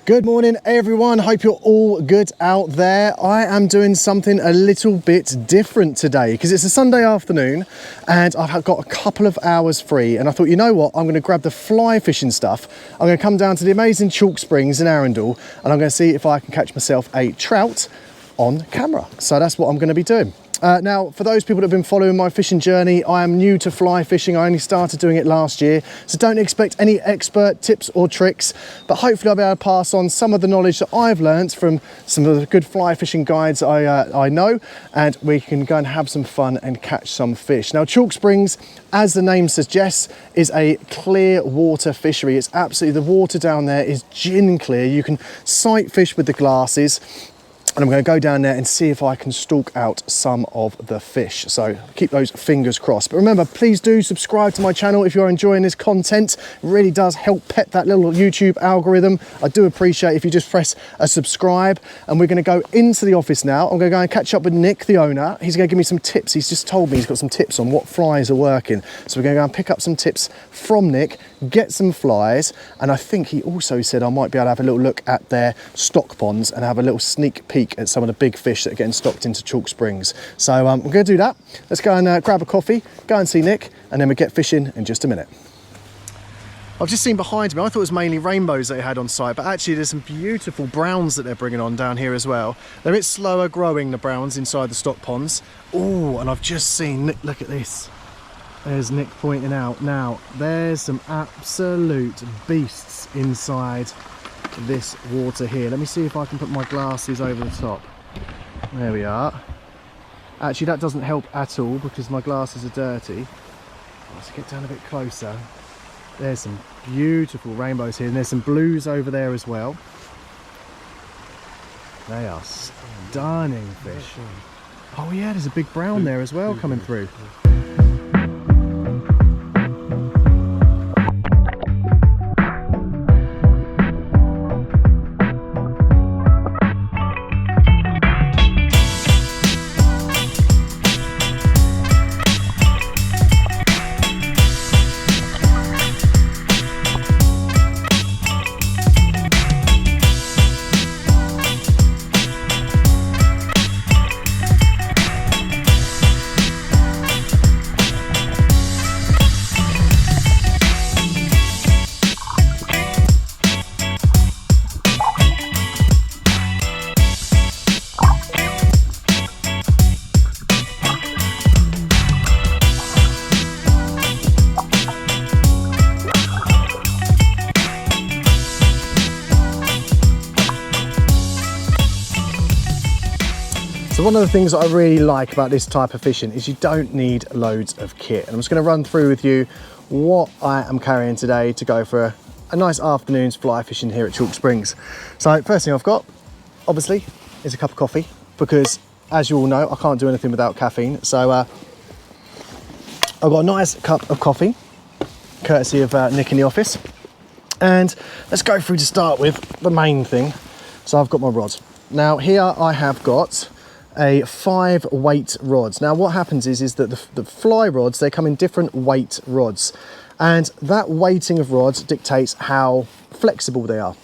Good morning everyone, hope you're all good out there. I am doing something a little bit different today because it's a Sunday afternoon and I've got a couple of hours free, and I thought, you know what, I'm going to grab the fly fishing stuff. I'm going to come down to the amazing Chalk Springs in Arundel and I'm going to see if I can catch myself a trout on camera. So that's what I'm going to be doing. Now, for those people that have been following my fishing journey, I am new to fly fishing. I only started doing it last year, so don't expect any expert tips or tricks, but hopefully I'll be able to pass on some of the knowledge that I've learnt from some of the good fly fishing guides I know, and we can go and have some fun and catch some fish. Now, Chalk Springs, as the name suggests, is a clear water fishery. It's absolutely, the water down there is gin clear. You can sight fish with the glasses. And I'm going to go down there and see if I can stalk out some of the fish. So keep those fingers crossed. But remember, please do subscribe to my channel if you're enjoying this content. It really does help pet that little YouTube algorithm. I do appreciate if you just press a subscribe. And we're going to go into the office now. I'm going to go and catch up with Nick, the owner. He's going to give me some tips. He's just told me he's got some tips on what flies are working. So we're going to go and pick up some tips from Nick, get some flies. And I think he also said I might be able to have a little look at their stock ponds and have a little sneak peek at some of the big fish that are getting stocked into Chalk Springs. So we're going to do that. Let's go and grab a coffee, go and see Nick, and then we'll get fishing in just a minute. I've just seen behind me, I thought it was mainly rainbows they had on site, but actually there's some beautiful browns that they're bringing on down here as well. They're a bit slower growing, the browns, inside the stock ponds. Oh, and I've just seen, look at this. There's Nick pointing out. Now, there's some absolute beasts inside this water here. Let me see if I can put my glasses over the top. There we are. Actually, that doesn't help at all because my glasses are dirty. Let's get down a bit closer. There's some beautiful rainbows here, and there's some blues over there as well. They are stunning fish. Oh yeah, there's a big brown there as well coming through. So one of the things that I really like about this type of fishing is you don't need loads of kit. And I'm just going to run through with you what I am carrying today to go for a nice afternoon's fly fishing here at Chalk Springs. So first thing I've got, obviously, is a cup of coffee, because as you all know, I can't do anything without caffeine. So I've got a nice cup of coffee, courtesy of Nick in the office. And let's go through to start with the main thing. So I've got my rod. Now here I have got a 5 weight rods. Now what happens is that the fly rods, they come in different weight rods, and that weighting of rods dictates how flexible they are.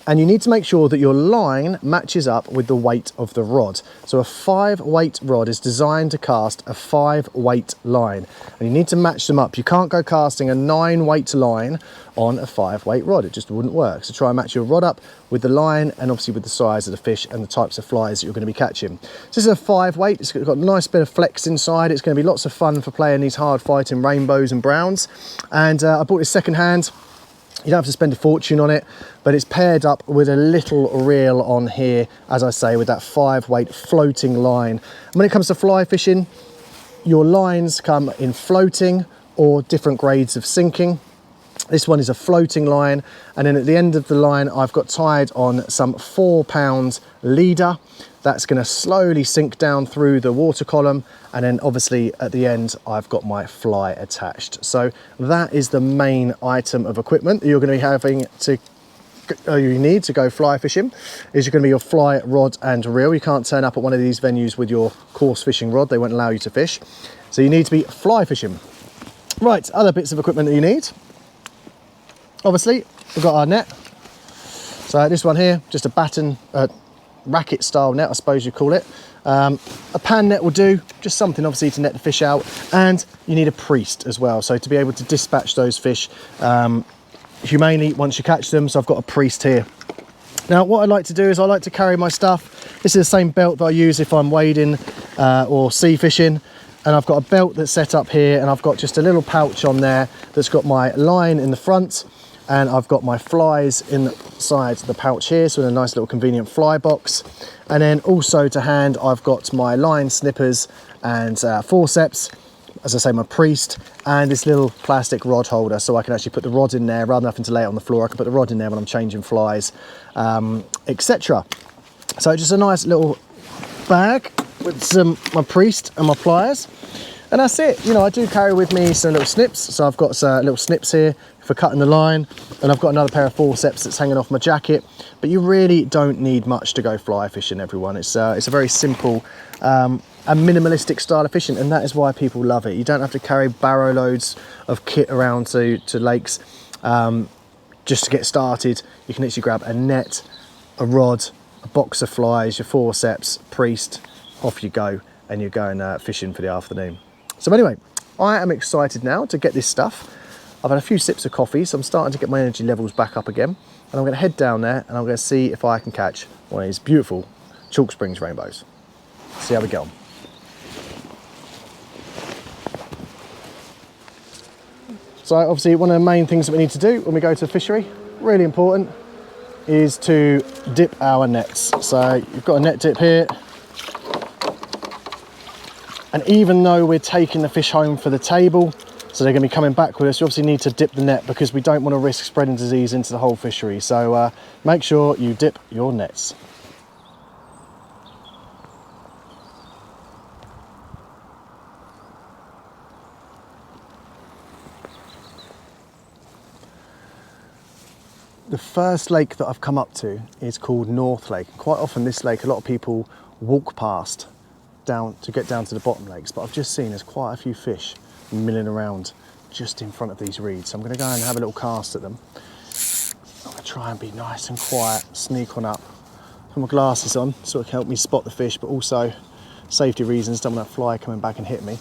And you need to make sure that your line matches up with the weight of the rod. So a 5 weight rod is designed to cast a 5 weight line, and you need to match them up. You can't go casting a 9 weight line on a 5 weight rod. It just wouldn't work. So try and match your rod up with the line, and obviously with the size of the fish and the types of flies that you're going to be catching. So this is a 5 weight. It's got a nice bit of flex inside. It's going to be lots of fun for playing these hard fighting rainbows and browns. And I bought this second hand. You don't have to spend a fortune on it, but it's paired up with a little reel on here, as I say, with that 5 weight floating line. And when it comes to fly fishing, your lines come in floating or different grades of sinking. This one is a floating line, and then at the end of the line I've got tied on some 4-pound leader. That's going to slowly sink down through the water column, and then obviously at the end I've got my fly attached. So that is the main item of equipment that you're going to be having to you need to go fly fishing. Is you're going to be your fly rod and reel. You can't turn up at one of these venues with your coarse fishing rod, they won't allow you to fish. So you need to be fly fishing. Right, other bits of equipment that you need. Obviously we've got our net. So this one here, just a batten, racket style net, I suppose you call it. A pan net will do, just something obviously to net the fish out, and you need a priest as well, so to be able to dispatch those fish humanely once you catch them. So I've got a priest here. Now what I like to do is I like to carry my stuff. This is the same belt that I use if I'm wading or sea fishing, and I've got a belt that's set up here, and I've got just a little pouch on there that's got my line in the front, and I've got my flies inside the pouch here, so in a nice little convenient fly box. And then also to hand, I've got my line snippers and forceps, as I say, my priest, and this little plastic rod holder, so I can actually put the rod in there rather than having to lay it on the floor. I can put the rod in there when I'm changing flies, etc. So just a nice little bag with my priest and my pliers, and that's it. You know, I do carry with me some little snips, so I've got little snips here for cutting the line, and I've got another pair of forceps that's hanging off my jacket. But you really don't need much to go fly fishing, everyone. It's a very simple and minimalistic style of fishing, and that is why people love it. You don't have to carry barrow loads of kit around to lakes just to get started. You can literally grab a net, a rod, a box of flies, your forceps, priest, off you go, and you're going fishing for the afternoon. So anyway, I am excited now to get this stuff. I've had a few sips of coffee, so I'm starting to get my energy levels back up again, and I'm going to head down there and I'm going to see if I can catch one of these beautiful Chalk Springs rainbows. See how we get on. So obviously one of the main things that we need to do when we go to the fishery, really important, is to dip our nets. So you've got a net dip here, and even though we're taking the fish home for the table, so they're going to be coming back with us, you obviously need to dip the net because we don't want to risk spreading disease into the whole fishery. So make sure you dip your nets. The first lake that I've come up to is called North Lake. Quite often this lake, a lot of people walk past down to get down to the bottom lakes, but I've just seen there's quite a few fish milling around just in front of these reeds. So I'm going to go and have a little cast at them. I'm going to try and be nice and quiet, sneak on up, put my glasses on so it can help me spot the fish, but also safety reasons, don't want that fly coming back and hit me.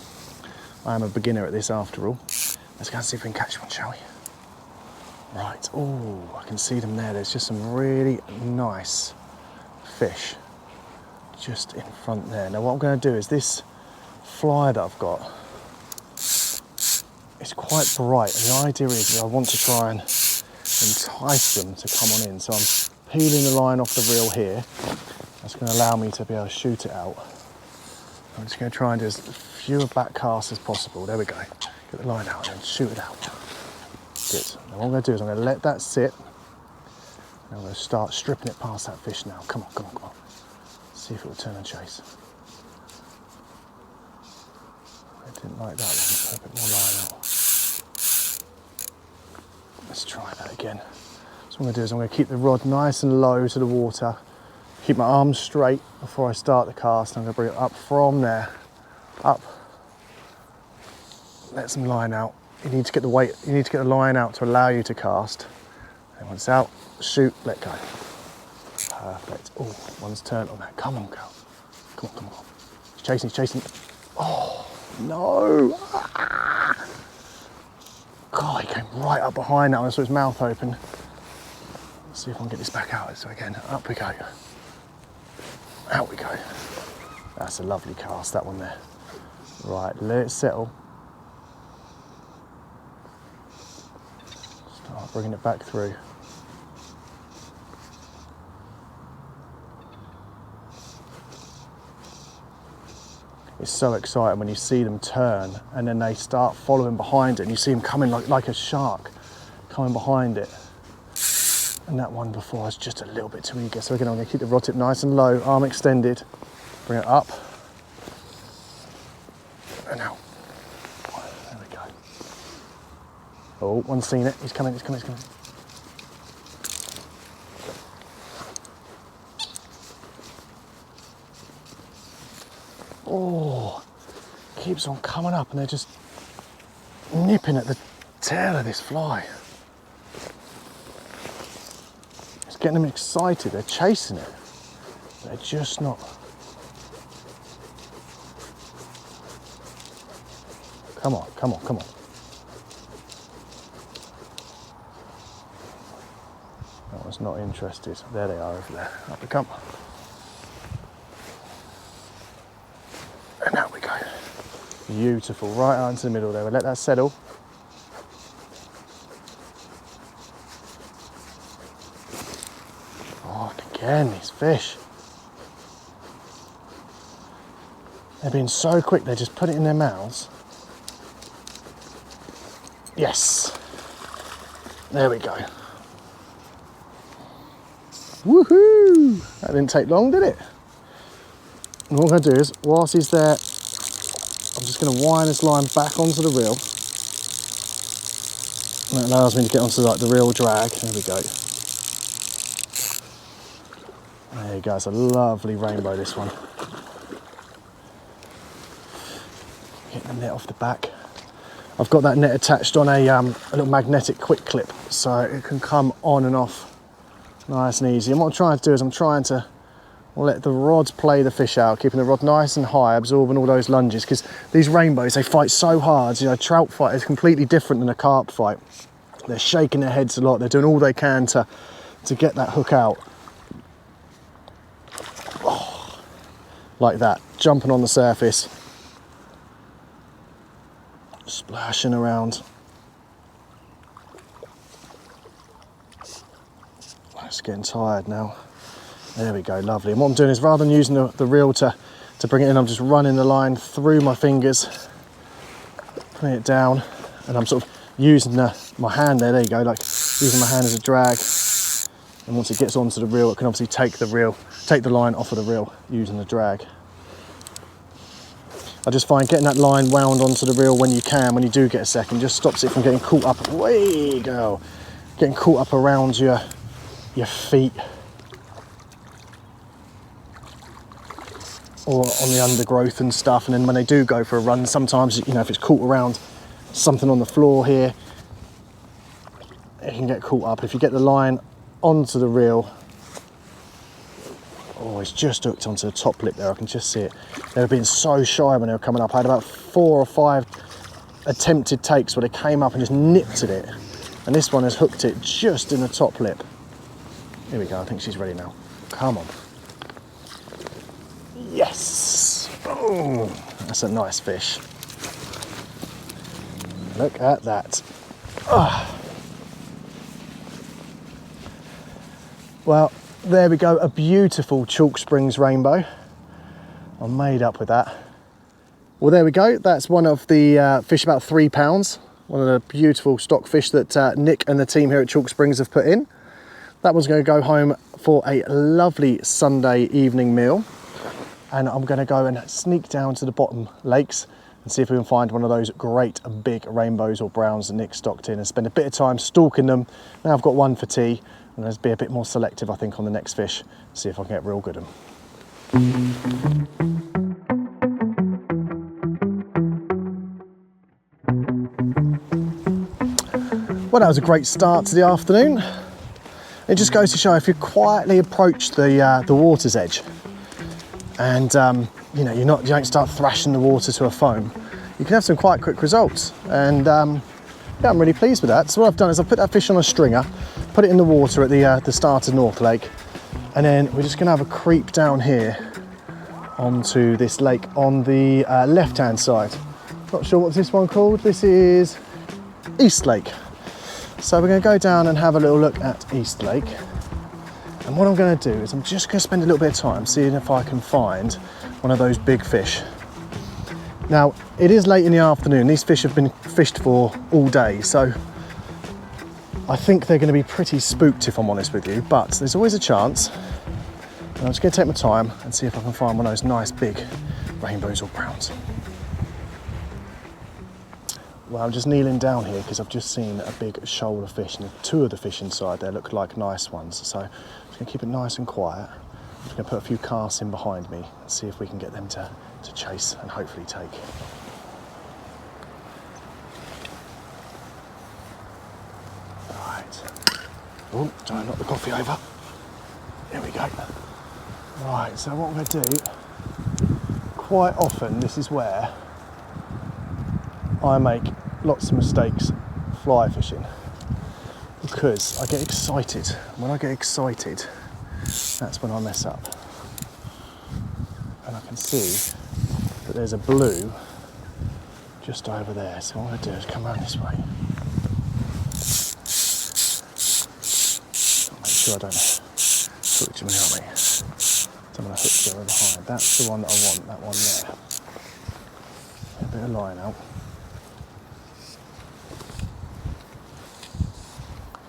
I am a beginner at this after all. Let's go and see if we can catch one, shall we? Right, oh, I can see them there. There's just some really nice fish just in front there. Now what I'm going to do is this fly that I've got, it's quite bright, and the idea is that I want to try and entice them to come on in. So I'm peeling the line off the reel here. That's going to allow me to be able to shoot it out. I'm just going to try and do as few back casts as possible. There we go. Get the line out and then shoot it out. Good. Now what I'm going to do is I'm going to let that sit, and I'm going to start stripping it past that fish now. Come on, come on, come on. See if it will turn and chase. I didn't like that one, put a bit more line out. Let's try that again. So what I'm going to do is I'm going to keep the rod nice and low to the water, keep my arms straight before I start the cast. I'm going to bring it up from there, up, let some line out. You need to get the weight, you need to get the line out to allow you to cast. And once it's out, shoot, let go. Perfect. Oh, one's turned on that. Come on, girl. Come on, come on. He's chasing, he's chasing. Oh, no. Ah. God, he came right up behind that one, so his mouth open. Let's see if I can get this back out. So again, up we go. Out we go. That's a lovely cast, that one there. Right, let it settle. Start bringing it back through. It's so exciting when you see them turn and then they start following behind it, and you see them coming like a shark coming behind it. And that one before was just a little bit too eager. So again, I'm going to keep the rod tip nice and low, arm extended, bring it up, and out. There we go. Oh, one's seen it. He's coming, he's coming, he's coming. Oh, keeps on coming up, and they're just nipping at the tail of this fly. It's getting them excited. They're chasing it. They're just not. Come on, come on, come on. That one's not interested. There they are over there. Up they come. And out we go. Beautiful. Right out into the middle there. We'll let that settle. Oh, and again, these fish. They're being so quick, they just put it in their mouths. Yes. There we go. Woohoo! That didn't take long, did it? And what I'm going to do is, whilst he's there, I'm just going to wind this line back onto the reel. And that allows me to get onto like the reel drag. There we go. There you go. It's a lovely rainbow, this one. Get the net off the back. I've got that net attached on a little magnetic quick clip, so it can come on and off nice and easy. And what I'm trying to do is I'm trying to let the rod play the fish out, keeping the rod nice and high, absorbing all those lunges, because these rainbows, they fight so hard. You know, a trout fight is completely different than a carp fight. They're shaking their heads a lot. They're doing all they can to get that hook out. Oh, like that, jumping on the surface, splashing around. It's getting tired now. There we go, lovely. And what I'm doing is, rather than using the reel to bring it in, I'm just running the line through my fingers, putting it down, and I'm sort of using my hand there you go, like using my hand as a drag. And once it gets onto the reel, it can obviously take the line off of the reel using the drag. I just find getting that line wound onto the reel when you do get a second, just stops it from getting caught up, way go, getting caught up around your feet or on the undergrowth and stuff. And then when they do go for a run, sometimes, you know, if it's caught around something on the floor here, it can get caught up. If you get the line onto the reel, oh, it's just hooked onto the top lip there, I can just see it. They were being so shy when they were coming up. I had about 4 or 5 attempted takes where they came up and just nipped at it, and this one has hooked it just in the top lip. Here we go, I think she's ready now. Come on. Yes! Oh, that's a nice fish. Look at that. Oh. Well, there we go, a beautiful Chalk Springs rainbow. I'm made up with that. Well, there we go. That's one of the fish about £3. One of the beautiful stock fish that Nick and the team here at Chalk Springs have put in. That one's going to go home for a lovely Sunday evening meal. And I'm going to go and sneak down to the bottom lakes and see if we can find one of those great big rainbows or browns that Nick stocked in, and spend a bit of time stalking them. Now I've got one for tea, and let's be a bit more selective, I think, on the next fish. See if I can get real good at them. Well, that was a great start to the afternoon. It just goes to show, if you quietly approach the water's edge, and you know, you don't start thrashing the water to a foam, you can have some quite quick results. And yeah, I'm really pleased with that. So what I've done is I've put that fish on a stringer, put it in the water at the start of North Lake, and then we're just going to have a creep down here onto this lake on the left-hand side. Not sure what's this one called. This is East Lake. So we're going to go down and have a little look at East Lake. And what I'm going to do is I'm just going to spend a little bit of time seeing if I can find one of those big fish. Now, it is late in the afternoon. These fish have been fished for all day, so I think they're going to be pretty spooked, if I'm honest with you, but there's always a chance. And I'm just going to take my time and see if I can find one of those nice big rainbows or browns. Well, I'm just kneeling down here because I've just seen a big shoal of fish, and 2 of the fish inside there look like nice ones. So I'm just going to keep it nice and quiet. I'm just going to put a few casts in behind me and see if we can get them to chase and hopefully take. Right. Oh, don't knock the coffee over. Right, so what I'm going to do, quite often this is where I make lots of mistakes fly fishing, because I get excited. When I get excited, that's when I mess up. And I can see that there's a blue just over there, so what I'm going to do is come around this way. Make sure I don't hook too many on me. I'm going to hook there behind. That's the one that I want, that one there. A bit of line out.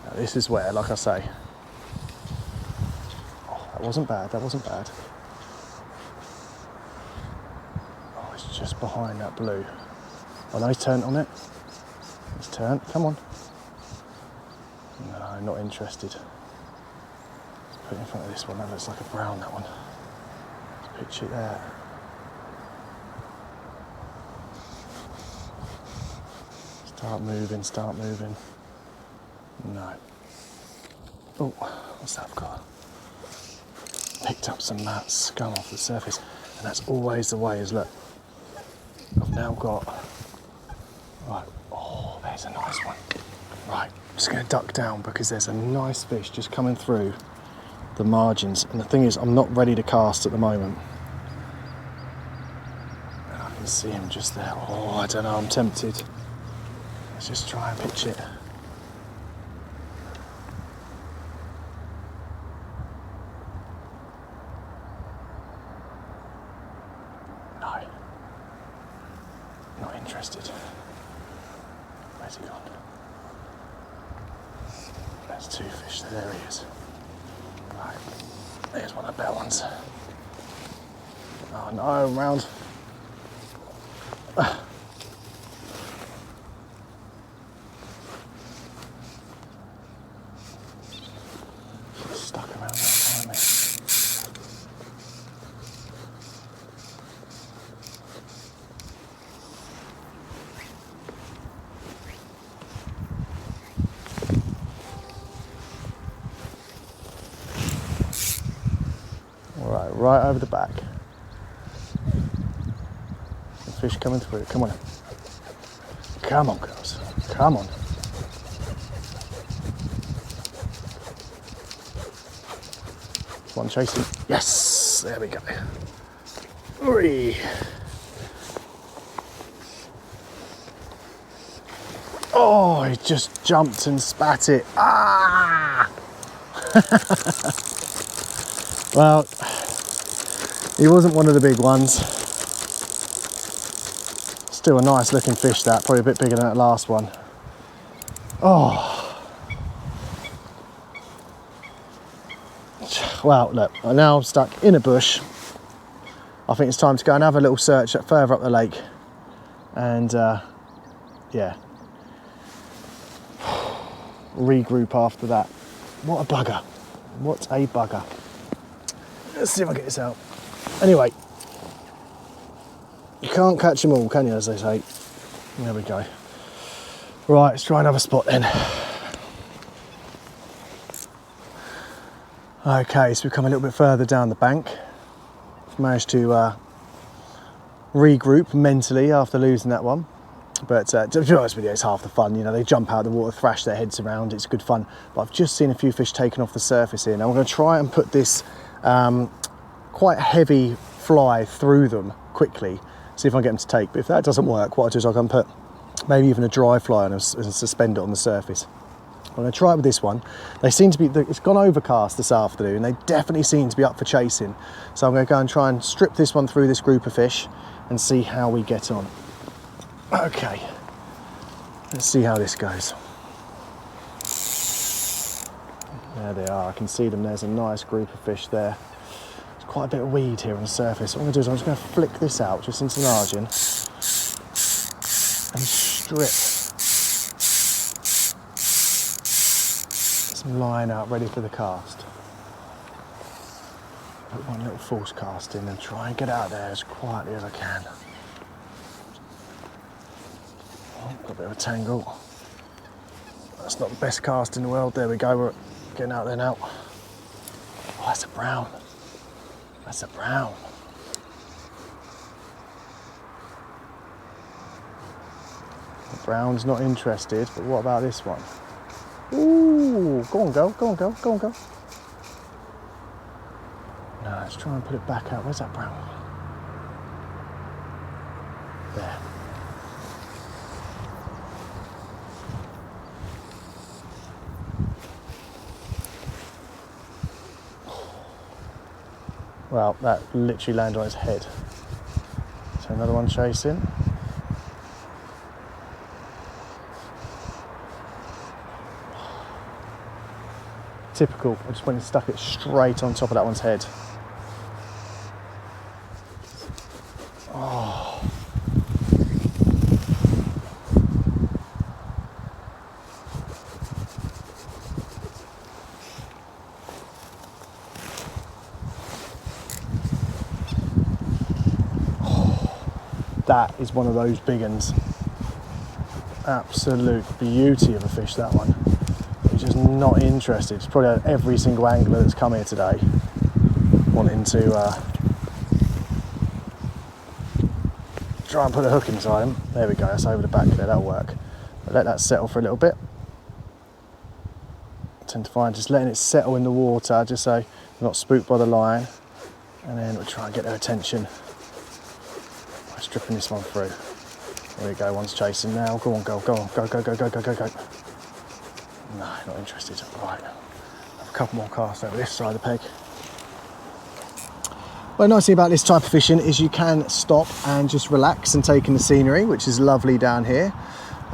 Now this is where, like I say, oh, that wasn't bad, that wasn't bad. Oh, it's just behind that blue. Oh no, he's turned on it. He's turned, come on. No, not interested. Let's put it in front of this one, that looks like a brown, that one. Pitch it there. Start moving, start moving. No. Oh, what's that I've got? Picked up some scum off the surface, and that's always the way, is look. I've now got, right, oh, there's a nice one. Right, I'm just going to duck down because there's a nice fish just coming through the margins, and the thing is, I'm not ready to cast at the moment. And I can see him just there. Oh, I don't know, I'm tempted. Let's just try and pitch it. No. Not interested. Where's he gone? There's two fish there, there he is. Right, there's one of the better ones. Oh no, round. Stuck around that behind me. Right over the back. The fish coming through. Come on. Come on, girls. Come on. One chasing. Yes! There we go. Hurry! Oh, he just jumped and spat it. Ah! Well, he wasn't one of the big ones. Still a nice looking fish, that, probably a bit bigger than that last one. Oh. Well, look, I'm now stuck in a bush. I think it's time to go and have a little search further up the lake. And yeah. Regroup after that. What a bugger. What a bugger. Let's see if I get this out. Anyway, you can't catch them all, can you, as they say. There we go. Right, let's try another spot then. Okay, so we've come a little bit further down the bank. We've managed to regroup mentally after losing that one. But to be honest with you, it's half the fun. You know, they jump out of the water, thrash their heads around, it's good fun. But I've just seen a few fish taken off the surface here. Now I'm going to try and put this quite heavy fly through them quickly, see if I can get them to take. But if that doesn't work, what I'll do is I can put maybe even a dry fly on and suspend it on the surface. I'm going to try it with this one. They seem to be, it's gone overcast this afternoon, they definitely seem to be up for chasing. So I'm going to go and try and strip this one through this group of fish and see how we get on. Okay, let's see how this goes. There they are, I can see them, there's a nice group of fish there. There's quite a bit of weed here on the surface. What I'm going to do is I'm just going to flick this out just into the margin and strip some line out ready for the cast. Put one little false cast in and try and get out there as quietly as I can. Oh, got a bit of a tangle. That's not the best cast in the world. There we go, we're getting out there now. Oh, that's a brown. That's a brown. The brown's not interested, but what about this one? Ooh, go on, girl, go on, girl, go on, girl. No, let's try and put it back out. Where's that brown? There. Well, that literally landed on its head. So another one chasing. Typical, I just went and stuck it straight on top of that one's head. Oh. That is one of those big ones. Absolute beauty of a fish, that one. He's just not interested. It's probably had every single angler that's come here today wanting to try and put a hook inside him. There we go, that's over the back there, that'll work. But let that settle for a little bit. I tend to find just letting it settle in the water just so you're not spooked by the line, and then we'll try and get their attention by stripping this one through. There we go, one's chasing now. Go on, girl, go on, go, go, go, go, go, go, go. No, not interested. Right, have a couple more casts over this side of the peg. Well, the nice thing about this type of fishing is you can stop and just relax and take in the scenery, which is lovely down here.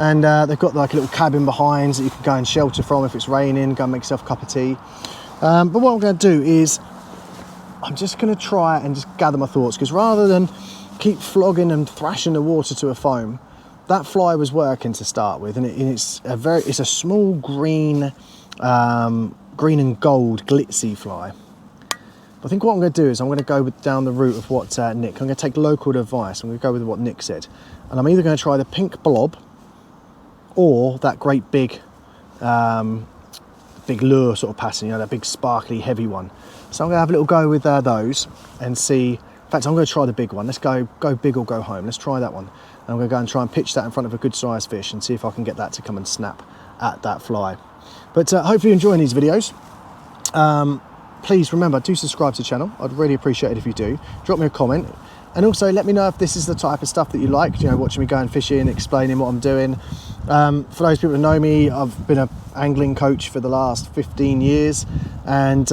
And they've got like a little cabin behind that you can go and shelter from if it's raining, go and make yourself a cup of tea. But what I'm going to do is I'm just going to try and just gather my thoughts, because rather than keep flogging and thrashing the water to a foam, that fly was working to start with, and it's a small green green and gold glitzy fly. I think what I'm going to do is I'm going to go down the route of what Nick, I'm going to take local advice. I'm going to go with what Nick said, and I'm either going to try the pink blob or that great big lure sort of pattern, you know, that big sparkly heavy one. So I'm going to have a little go with those and see. In fact, I'm going to try the big one. Let's go big or go home. Let's try that one. And I'm going to go and try and pitch that in front of a good sized fish and see if I can get that to come and snap at that fly. But hopefully you're enjoying these videos. Please remember, do subscribe to the channel. I'd really appreciate it if you do. Drop me a comment. And also let me know if this is the type of stuff that you like, you know, watching me going fishing, explaining what I'm doing. For those people who know me, I've been an angling coach for the last 15 years. And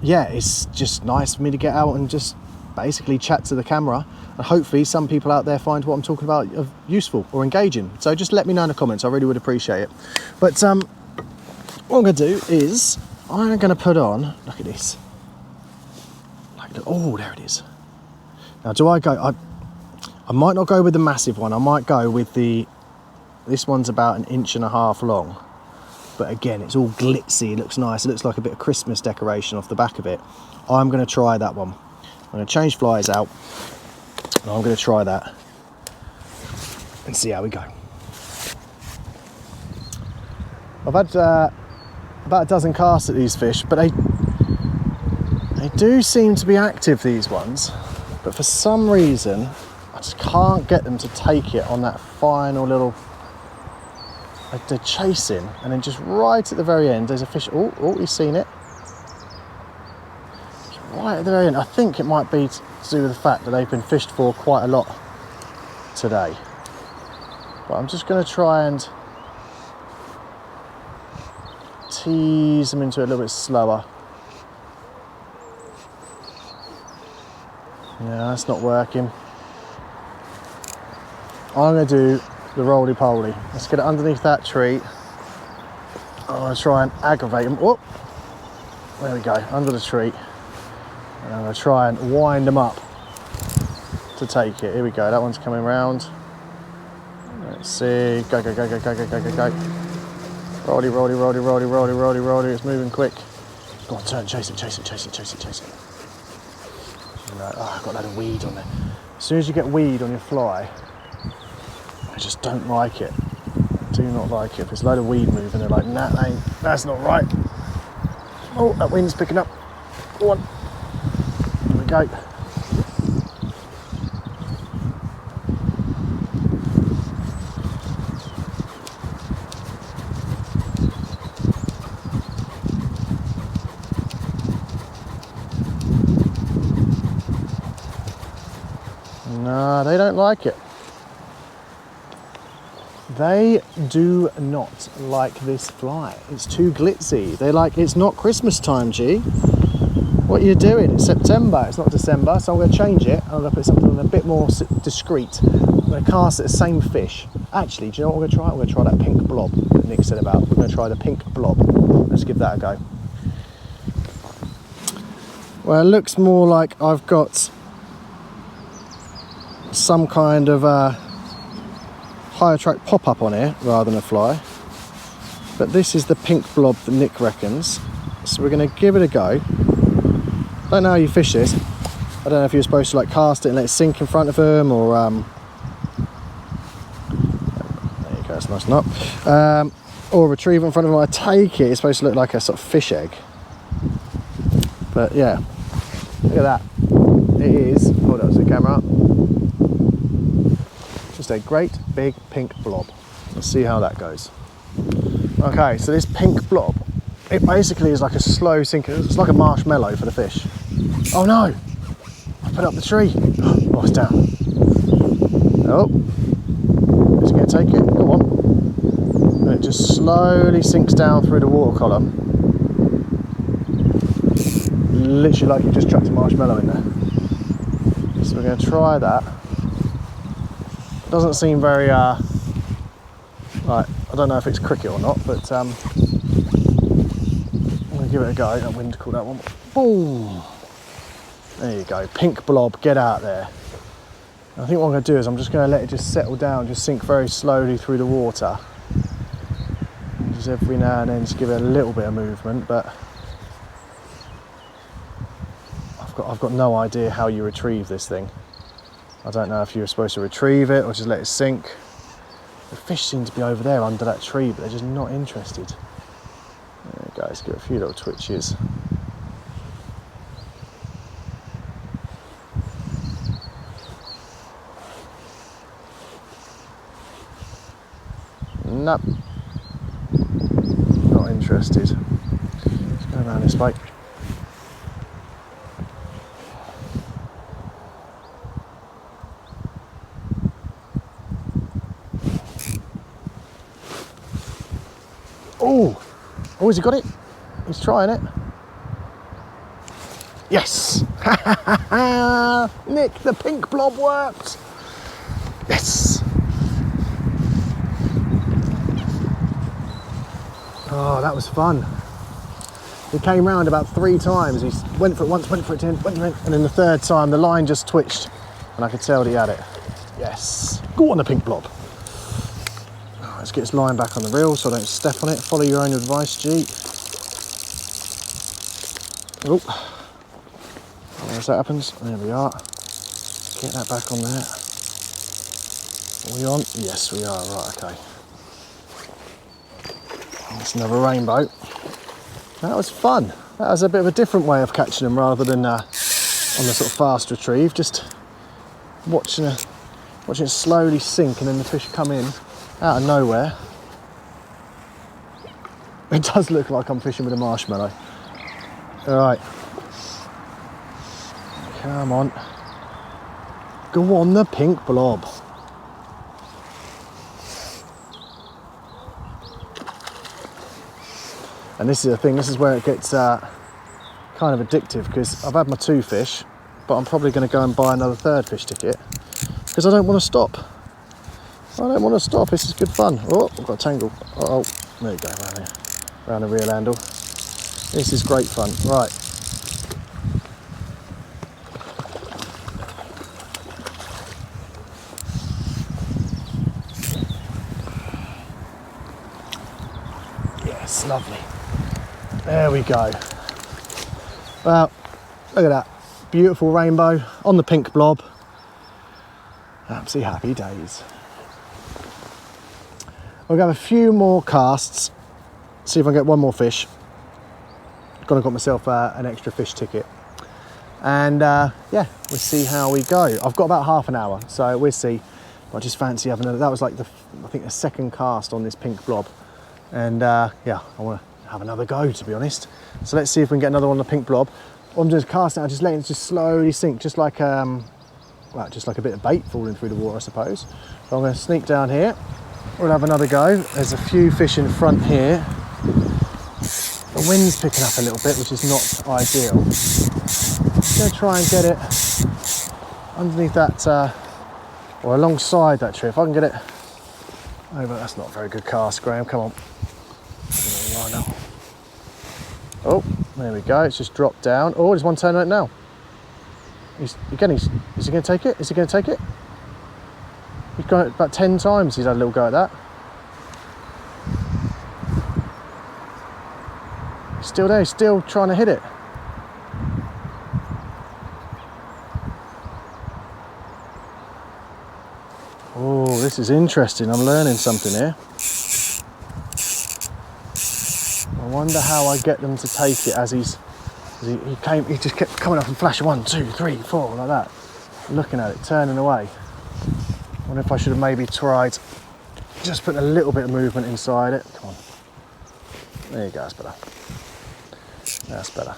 yeah, it's just nice for me to get out and just basically chat to the camera, and hopefully some people out there find what I'm talking about useful or engaging. So just let me know in the comments, I really would appreciate it. But what I'm going to do is I'm going to put on, look at this, oh, there it is. Now do I go, I might not go with the massive one, I might go with this one's about 1.5 inches long, but again, it's all glitzy, it looks nice, it looks like a bit of Christmas decoration off the back of it. I'm going to try that one. I'm going to change flies out, and I'm going to try that and see how we go. I've had about a dozen casts at these fish, but they do seem to be active, these ones, but for some reason I just can't get them to take it on that final little, like they're chasing, and then just right at the very end there's a fish. Oh, he's seen it. Right at the very end. I think it might be to do with the fact that they've been fished for quite a lot today. But I'm just going to try and tease them into it a little bit slower. Yeah, that's not working. I'm going to do the roly-poly. Let's get it underneath that tree. I'm going to try and aggravate them. Oh, there we go, under the tree. And I'm going to try and wind them up to take it. Here we go, that one's coming round. Let's see, go, go, go, go, go, go, go, go, go. Rolly, rolly, rolly, rolly, rolly, rolly, rolly, it's moving quick. Go on, turn, chase it, chase it, chase it, chase it, chase it. Oh, I've got a load of weed on there. As soon as you get weed on your fly, I just don't like it. I do not like it. If there's a load of weed moving, they're like, nah, that's not right. Oh, that wind's picking up. Go on. we go. No, they don't like it. They do not like this fly. It's too glitzy. They're like, it's not Christmas time, G. What are you doing? It's September, it's not December, so I'm going to change it. I'm going to put something a bit more discreet. I'm going to cast at the same fish. Actually, do you know what we're going to try? I'm going to try that pink blob that Nick said about. We're going to try the pink blob. Let's give that a go. Well, it looks more like I've got some kind of higher track pop-up on here rather than a fly. But this is the pink blob that Nick reckons. So we're going to give it a go. I don't know how you fish this. I don't know if you're supposed to like cast it and let it sink in front of them, or there you go, it's nice and up. Or retrieve it in front of them. I take it, it's supposed to look like a sort of fish egg. But yeah, look at that. It is, hold on to the camera, just a great big pink blob. Let's see how that goes. Okay, so this pink blob, it basically is like a slow sinker. It's like a marshmallow for the fish. Oh no! I put up the tree. Oh, it's down. Oh, is it going to take it? Go on. And it just slowly sinks down through the water column. Literally like you just chucked a marshmallow in there. So we're going to try that. Doesn't seem very, right, I don't know if it's cricket or not, but I'm going to give it a go. That wind caught that one. Boom! There you go, pink blob, get out there. I think what I'm going to do is I'm just going to let it just settle down, just sink very slowly through the water. Just every now and then just give it a little bit of movement, but I've got no idea how you retrieve this thing. I don't know if you're supposed to retrieve it or just let it sink. The fish seem to be over there under that tree, but they're just not interested. There you go, let's give it a few little twitches. Nope. Not interested. Let's go around this way. Oh, has he got it? He's trying it. Yes! Nick, the pink blob worked! Yes! Oh, that was fun. He came round about 3 times. He went for it once, went for it again, went, and then the third time the line just twitched and I could tell that he had it. Yes. Go on the pink blob. Let's get this line back on the reel so I don't step on it. Follow your own advice, G. Oh, as that happens, there we are. Get that back on there. Are we on? Yes, we are. Right, okay. That's another rainbow. That was fun. That was a bit of a different way of catching them rather than on the sort of fast retrieve. Just watching it slowly sink and then the fish come in out of nowhere. It does look like I'm fishing with a marshmallow. All right. Come on. Go on the pink blob. And this is the thing, this is where it gets kind of addictive, because I've had my 2 fish, but I'm probably going to go and buy another 3rd fish ticket because I don't want to stop. I don't want to stop, this is good fun. Oh, I've got a tangle. Oh, there you go, around here. Around the reel handle. This is great fun. Right. Yes, lovely. There we go. Well, look at that. Beautiful rainbow on the pink blob. Absolutely happy days. We'll have a few more casts, see if I can get one more fish. Got myself an extra fish ticket. and yeah, we'll see how we go. I've got about half an hour, so we'll see. I just fancy having that was like I think the second cast on this pink blob, and yeah, I want to have another go, to be honest. So let's see if we can get another one on the pink blob. What I'm just casting out, just letting it just slowly sink, just like well, just like a bit of bait falling through the water, I suppose. So I'm going to sneak down here. We'll have another go. There's a few fish in front here. The wind's picking up a little bit, which is not ideal. I'm going to try and get it underneath that, or alongside that tree. If I can get it over, that's not a very good cast, Graham. Come on. Line up. Oh, there we go. It's just dropped down. Oh, there's one turning out now. Is he going to take it? Is he going to take it? He's gone about 10 times. He's had a little go at that. He's still there. He's still trying to hit it. Oh, this is interesting. I'm learning something here. I wonder how I get them to take it as he just kept coming up and flashing 1, 2, 3, 4 like that. Looking at it, turning away. I wonder if I should have maybe tried just putting a little bit of movement inside it. Come on. There you go, that's better. That's better.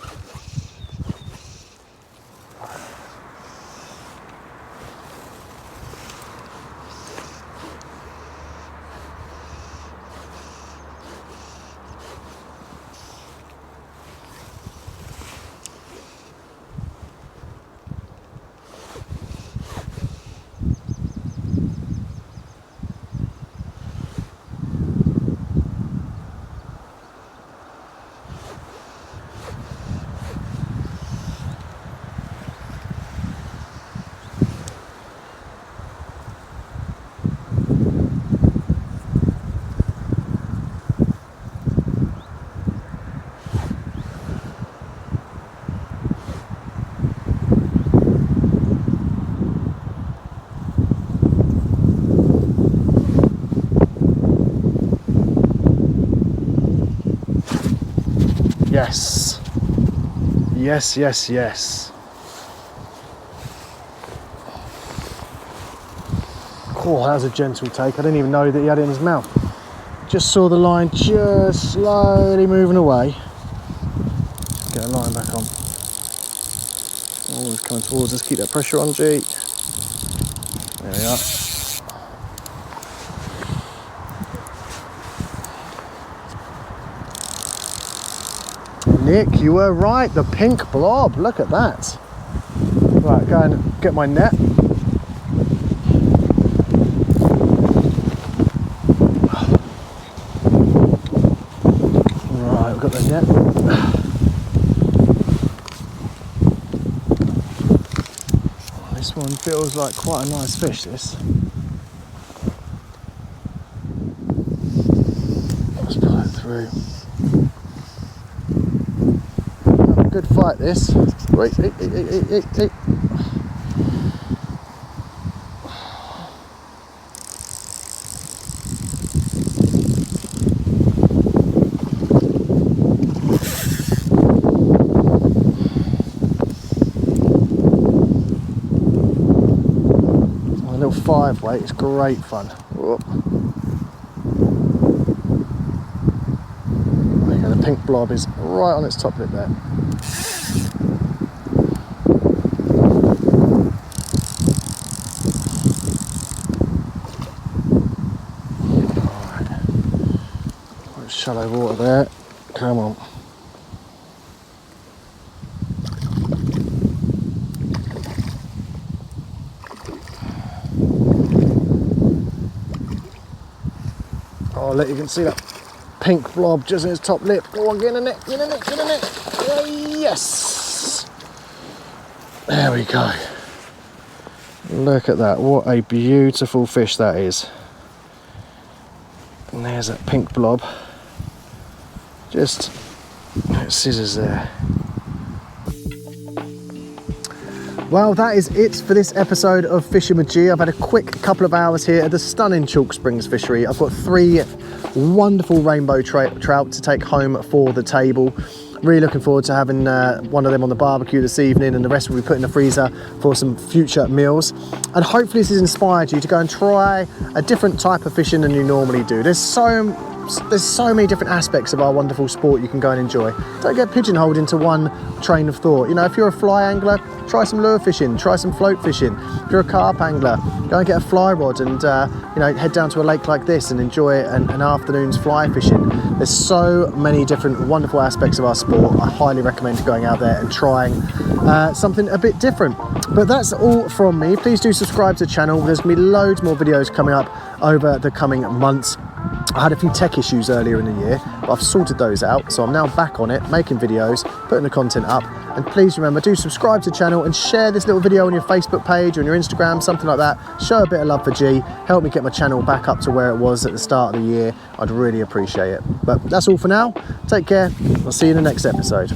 Yes. Yes, yes, yes. Oh, that was a gentle take. I didn't even know that he had it in his mouth. Just saw the line just slowly moving away. Get the line back on. Oh, it's coming towards us. Keep that pressure on, G. There we are. Nick, you were right, the pink blob, look at that. Right, go and get my net. Right, we've got the net. This one feels like quite a nice fish, this. Let's pull it through. Good fight, this. Wait, hey. A little 5 weight, it's great fun. Whoop. There you go, the pink blob is right on its top lip there. Shallow water there, come on. Oh, look, you can see that pink blob just in its top lip. Go on, get in it, get in it, get in it. Yes! There we go. Look at that, what a beautiful fish that is. And there's that pink blob. Just scissors there. Well, that is it for this episode of Fishing with G. I've had a quick couple of hours here at the stunning Chalk Springs Fishery. I've got 3 wonderful rainbow trout to take home for the table. Really looking forward to having one of them on the barbecue this evening, and the rest will be put in the freezer for some future meals. And hopefully this has inspired you to go and try a different type of fishing than you normally do. There's so many different aspects of our wonderful sport you can go and enjoy. Don't get pigeonholed into one train of thought. You know, if you're a fly angler, try some lure fishing, try some float fishing. If you're a carp angler, go and get a fly rod and you know, head down to a lake like this and enjoy an afternoon's fly fishing. There's so many different wonderful aspects of our sport. I highly recommend going out there and trying something a bit different. But that's all from me. Please do subscribe to the channel. There's going to be loads more videos coming up over the coming months. I had a few tech issues earlier in the year, but I've sorted those out, so I'm now back on it, making videos, putting the content up. And please remember, do subscribe to the channel and share this little video on your Facebook page or on your Instagram, something like that. Show a bit of love for G, help me get my channel back up to where it was at the start of the year. I'd really appreciate it. But that's all for now. Take care. I'll see you in the next episode.